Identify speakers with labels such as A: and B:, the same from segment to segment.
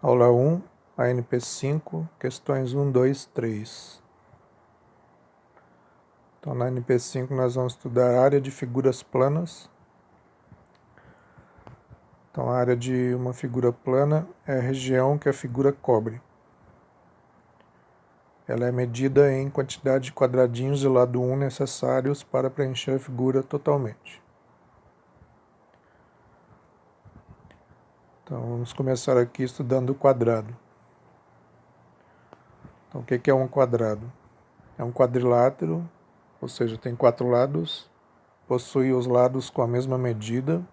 A: Aula 1, ANP5, questões 1, 2, 3. Então, na ANP5 nós vamos estudar a área de figuras planas. Então, a área de uma figura plana é a região que a figura cobre. Ela é medida em quantidade de quadradinhos de lado 1 necessários para preencher a figura totalmente. Então, vamos começar aqui estudando o quadrado. Então, o que é um quadrado? É um quadrilátero, ou seja, tem 4 lados, possui os lados com a mesma medida.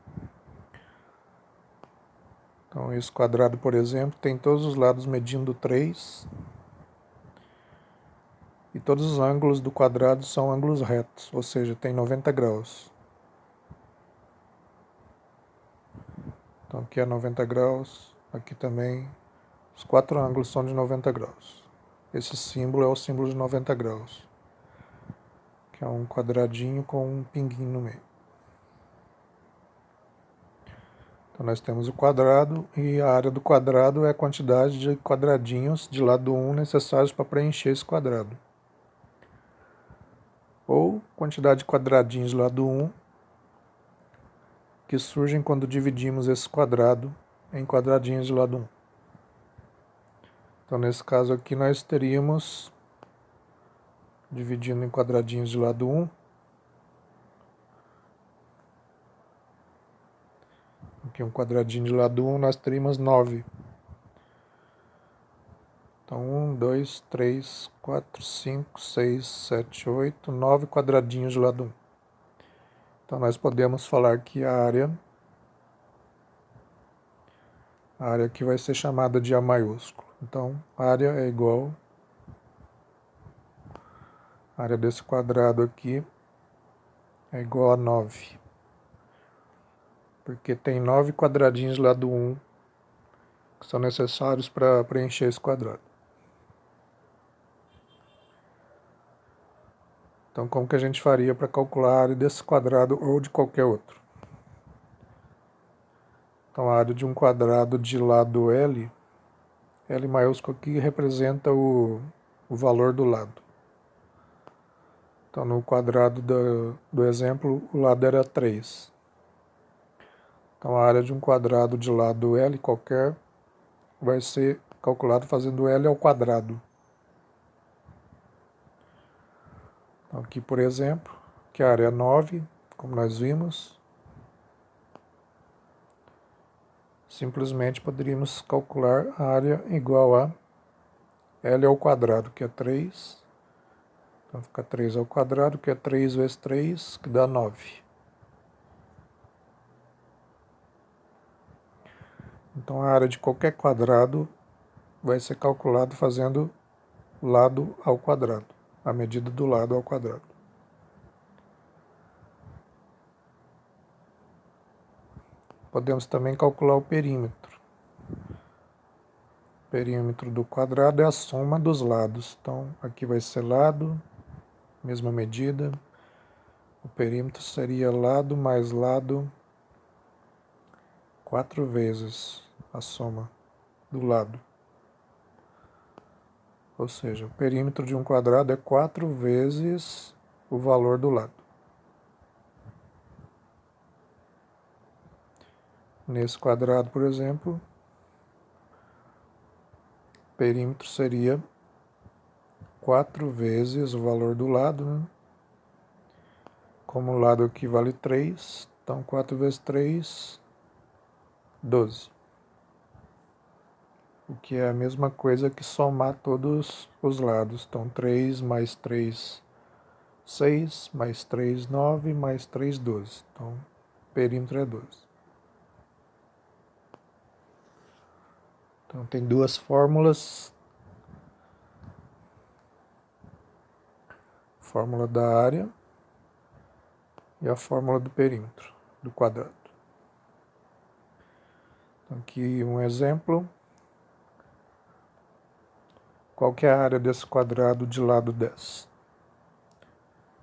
A: Então, esse quadrado, por exemplo, tem todos os lados medindo 3. E todos os ângulos do quadrado são ângulos retos, ou seja, tem 90 graus. Então, aqui é 90 graus, aqui também. Os 4 ângulos são de 90 graus. Esse símbolo é o símbolo de 90 graus, que é um quadradinho com um pinguinho no meio. Então, nós temos o quadrado e a área do quadrado é a quantidade de quadradinhos de lado 1 necessários para preencher esse quadrado. Ou quantidade de quadradinhos de lado 1 que surgem quando dividimos esse quadrado em quadradinhos de lado 1. Então, nesse caso aqui, nós teríamos, dividindo em quadradinhos de lado 1, aqui um quadradinho de lado 1, nós teríamos 9. Então, 1, 2, 3, 4, 5, 6, 7, 8, 9 quadradinhos de lado 1. Então, nós podemos falar que a área aqui vai ser chamada de A maiúsculo. Então, a área é igual, a área desse quadrado aqui é igual a 9. Porque tem 9 quadradinhos de lado 1 que são necessários para preencher esse quadrado. Então, como que a gente faria para calcular a área desse quadrado ou de qualquer outro? Então, a área de um quadrado de lado L maiúsculo aqui representa o valor do lado. Então, no quadrado do exemplo, o lado era 3. Então, a área de um quadrado de lado L qualquer vai ser calculado fazendo L ao quadrado. Então, aqui, por exemplo, que a área é 9, como nós vimos, simplesmente poderíamos calcular a área igual a L ao quadrado, que é 3. Então, fica 3 ao quadrado, que é 3 vezes 3, que dá 9. Então, a área de qualquer quadrado vai ser calculado fazendo lado ao quadrado, a medida do lado ao quadrado. Podemos também calcular o perímetro. O perímetro do quadrado é a soma dos lados. Então, aqui vai ser lado, mesma medida. O perímetro seria lado mais lado, 4 vezes a soma do lado. Ou seja, o perímetro de um quadrado é 4 vezes o valor do lado. Nesse quadrado, por exemplo, o perímetro seria 4 vezes o valor do lado, né? Como o lado aqui vale 3, então 4 vezes 3, 12. O que é a mesma coisa que somar todos os lados. Então, 3 mais 3, 6, mais 3, 9, mais 3, 12. Então, o perímetro é 12. Então, tem duas fórmulas. Fórmula da área e a fórmula do perímetro do quadrado. Então, aqui um exemplo. Qual que é a área desse quadrado de lado 10?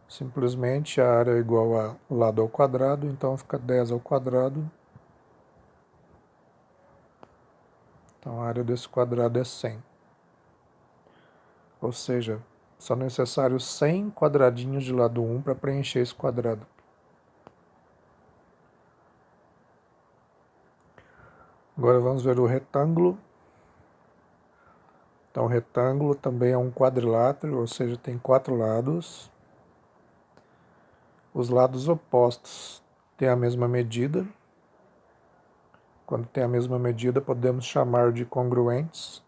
A: Simplesmente a área é igual a lado ao quadrado, então fica 10 ao quadrado Então a área desse quadrado é 100. Ou seja, são necessários 100 quadradinhos de lado 1 para preencher esse quadrado. Agora vamos ver o retângulo. Então o retângulo também é um quadrilátero, ou seja, tem 4 lados. Os lados opostos têm a mesma medida. Quando tem a mesma medida, podemos chamar de congruentes.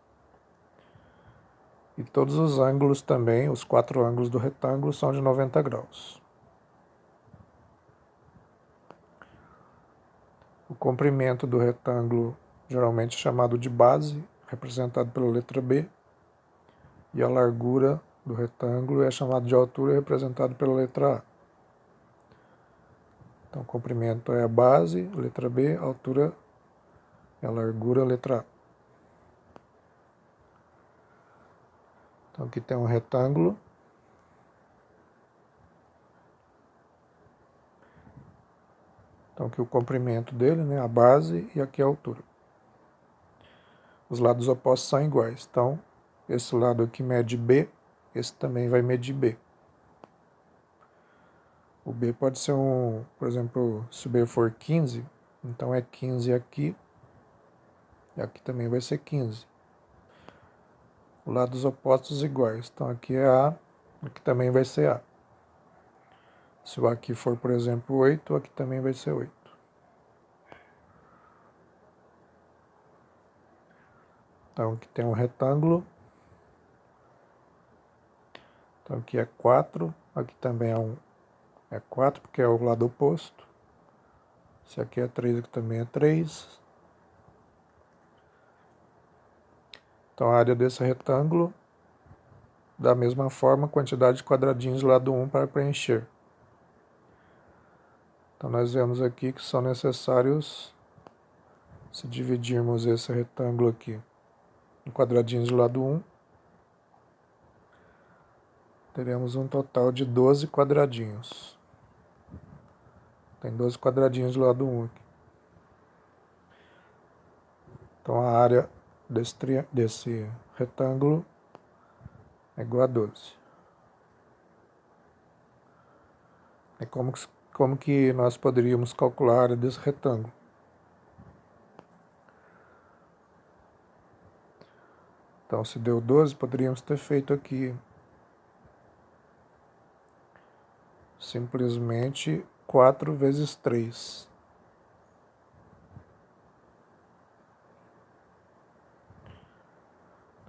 A: E todos os ângulos também, os 4 ângulos do retângulo, são de 90 graus. O comprimento do retângulo, geralmente chamado de base, representado pela letra B. E a largura do retângulo é chamado de altura, representado pela letra A. Então, o comprimento é a base, letra B, a altura é a largura, letra A. Então, aqui tem um retângulo. Então, aqui o comprimento dele, né, a base, e aqui a altura. Os lados opostos são iguais. Então, esse lado aqui mede B, esse também vai medir B. O B pode ser por exemplo, se o B for 15, então é 15 aqui, e aqui também vai ser 15. Lados opostos iguais. Então aqui é A, aqui também vai ser A. Se o aqui for, por exemplo, 8, aqui também vai ser 8. Então aqui tem um retângulo. Então aqui é 4, aqui também é 4, porque é o lado oposto. Se aqui é 3, aqui também é 3. Então a área desse retângulo, da mesma forma, quantidade de quadradinhos do lado 1 para preencher. Então nós vemos aqui que são necessários, se dividirmos esse retângulo aqui em quadradinhos do lado 1, teremos um total de 12 quadradinhos. Tem 12 quadradinhos do lado 1 aqui. Então a área desse retângulo é igual a 12. E como que nós poderíamos calcular a área desse retângulo? Então, se deu 12, poderíamos ter feito aqui simplesmente 4 vezes 3.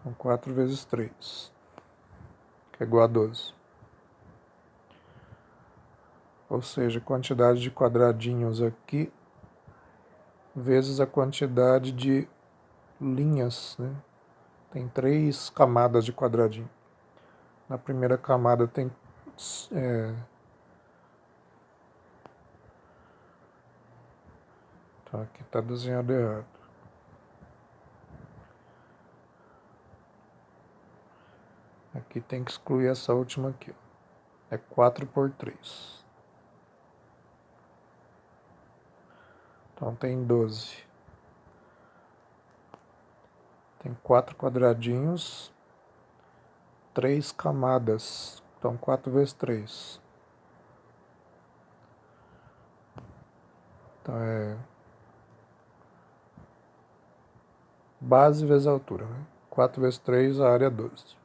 A: Então, 4 vezes 3, que é igual a 12. Ou seja, a quantidade de quadradinhos aqui vezes a quantidade de linhas, né? Tem 3 camadas de quadradinho. Na primeira camada tem tá, aqui está desenhado errado. Aqui tem que excluir essa última aqui. É 4 por 3. Então tem 12. Tem 4 quadradinhos, 3 camadas. Então 4 vezes 3. Então é base vezes altura, né? 4 vezes 3, a área é 12.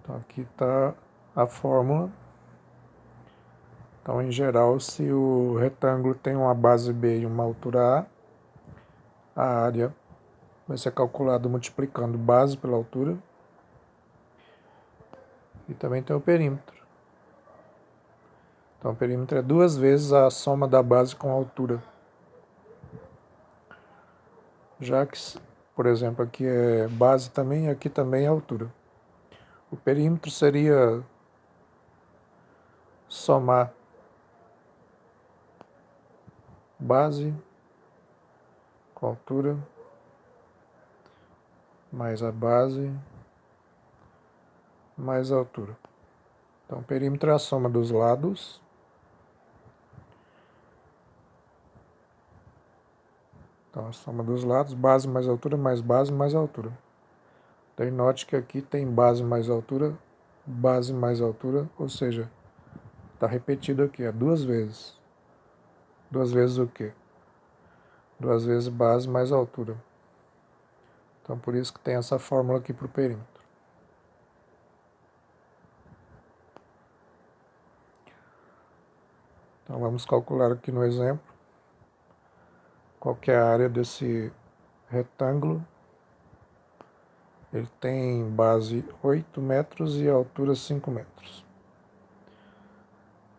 A: Então aqui está a fórmula. Então, em geral, se o retângulo tem uma base B e uma altura A, a área vai ser calculada multiplicando base pela altura. E também tem o perímetro. Então, o perímetro é 2 vezes a soma da base com a altura. Já que, por exemplo, aqui é base também e aqui também é altura. O perímetro seria somar base com altura mais a base mais a altura. Então, o perímetro é a soma dos lados Então, a soma dos lados, base mais altura, mais altura. Daí note que aqui tem base mais altura, ou seja, está repetido aqui, é duas vezes. Duas vezes o quê? Duas vezes base mais altura. Então, por isso que tem essa fórmula aqui para o perímetro. Então, vamos calcular aqui no exemplo qual que é a área desse retângulo. Ele tem base 8 metros e altura 5 metros.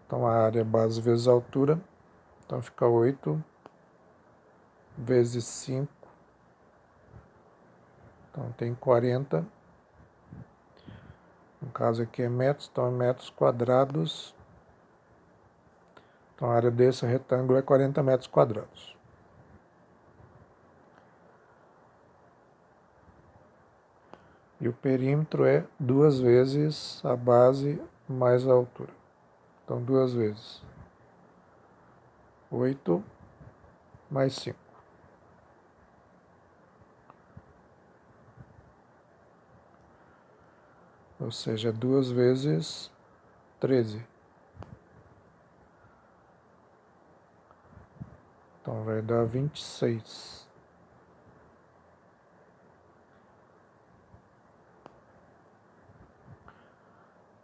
A: Então, a área base vezes a altura, então fica 8 vezes 5, então tem 40. No caso aqui é metros, então é metros quadrados. Então a área desse retângulo é 40 metros quadrados. E o perímetro é 2 vezes a base mais a altura. Então 2 vezes 8 mais 5. Ou seja, 2 vezes 13. Então vai dar 26.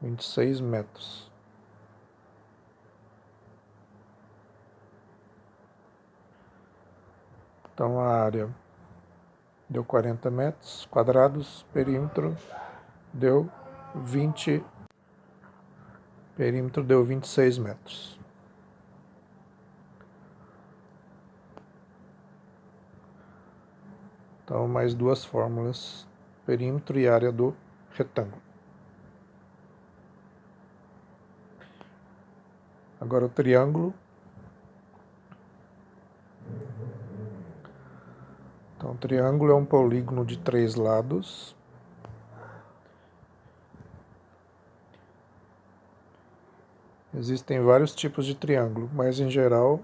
A: 26 metros. Então a área deu 40 metros quadrados, perímetro deu 26 metros. Então, mais duas fórmulas, perímetro e área do retângulo. Agora o triângulo. Então, o triângulo é um polígono de 3 lados. Existem vários tipos de triângulo, mas em geral,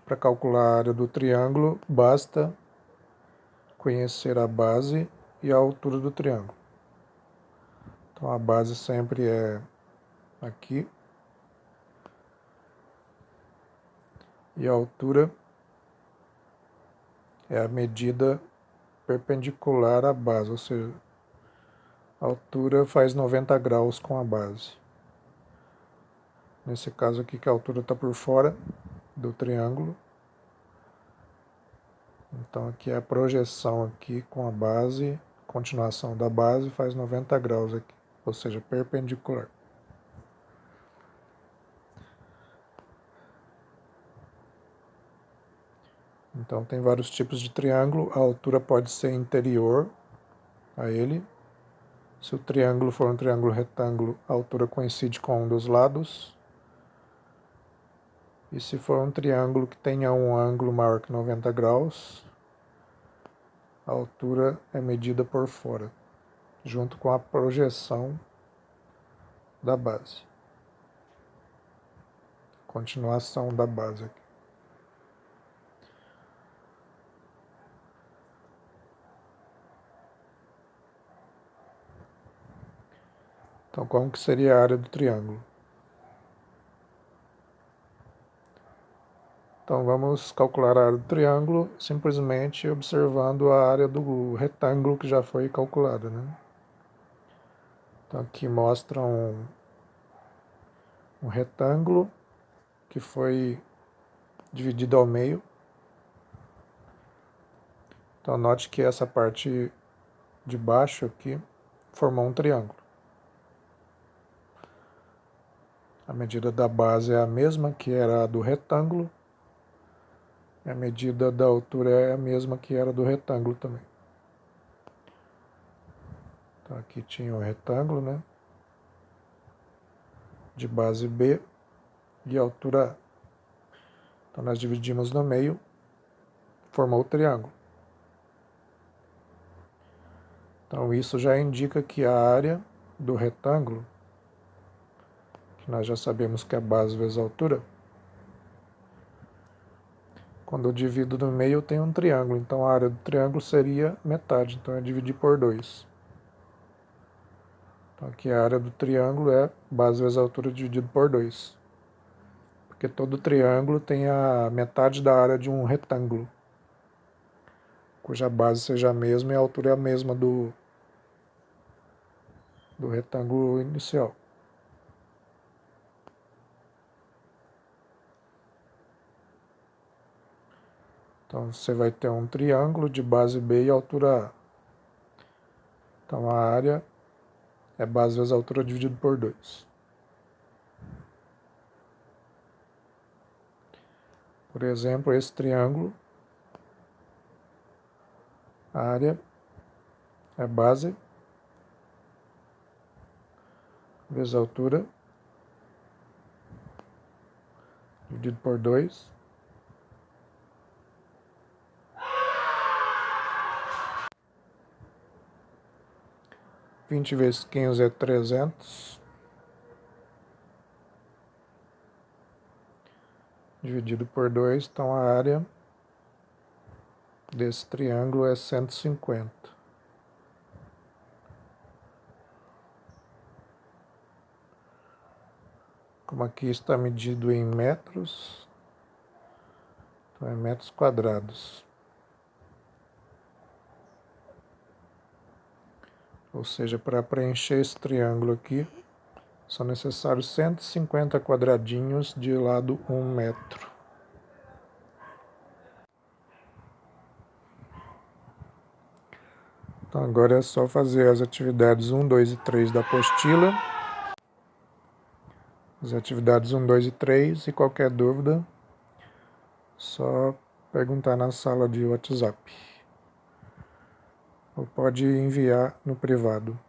A: para calcular a área do triângulo, basta conhecer a base e a altura do triângulo. Então, a base sempre é aqui. E a altura é a medida perpendicular à base, ou seja, a altura faz 90 graus com a base. Nesse caso aqui que a altura está por fora do triângulo. Então aqui é a projeção aqui com a base, continuação da base faz 90 graus aqui, ou seja, perpendicular. Então tem vários tipos de triângulo, a altura pode ser interior a ele. Se o triângulo for um triângulo retângulo, a altura coincide com um dos lados. E se for um triângulo que tenha um ângulo maior que 90 graus, a altura é medida por fora, junto com a projeção da base. Continuação da base aqui. Então, como que seria a área do triângulo? Então, vamos calcular a área do triângulo simplesmente observando a área do retângulo que já foi calculada, né? Então, aqui mostra um retângulo que foi dividido ao meio. Então, note que essa parte de baixo aqui formou um triângulo. A medida da base é a mesma que era a do retângulo. E a medida da altura é a mesma que era do retângulo também. Então aqui tinha um retângulo, né? De base B e altura A. Então nós dividimos no meio, formou o triângulo. Então isso já indica que a área do retângulo, que nós já sabemos que é a base vezes a altura,
B: Quando eu divido no meio, eu tenho um triângulo, então a área do triângulo seria metade, então é dividir por 2. Então aqui a área do triângulo é base vezes a altura dividido por 2. Porque todo triângulo tem a metade da área de um retângulo, cuja base seja a mesma e a altura é a mesma do retângulo inicial. Então você vai ter um triângulo de base B e altura A. Então a área é base vezes a altura dividido por 2. Por exemplo, esse triângulo, a área é base vezes a altura dividido por 2. Vinte vezes 15 é 300. Dividido por 2, então a área desse triângulo é 150. Como aqui está medido em metros, então é metros quadrados. Ou seja, para preencher esse triângulo aqui, são necessários 150 quadradinhos de lado 1 metro. Então agora é só fazer as atividades 1, 2 e 3 da apostila. As atividades 1, 2 e 3, e qualquer dúvida, só perguntar na sala de WhatsApp. Ou pode enviar no privado.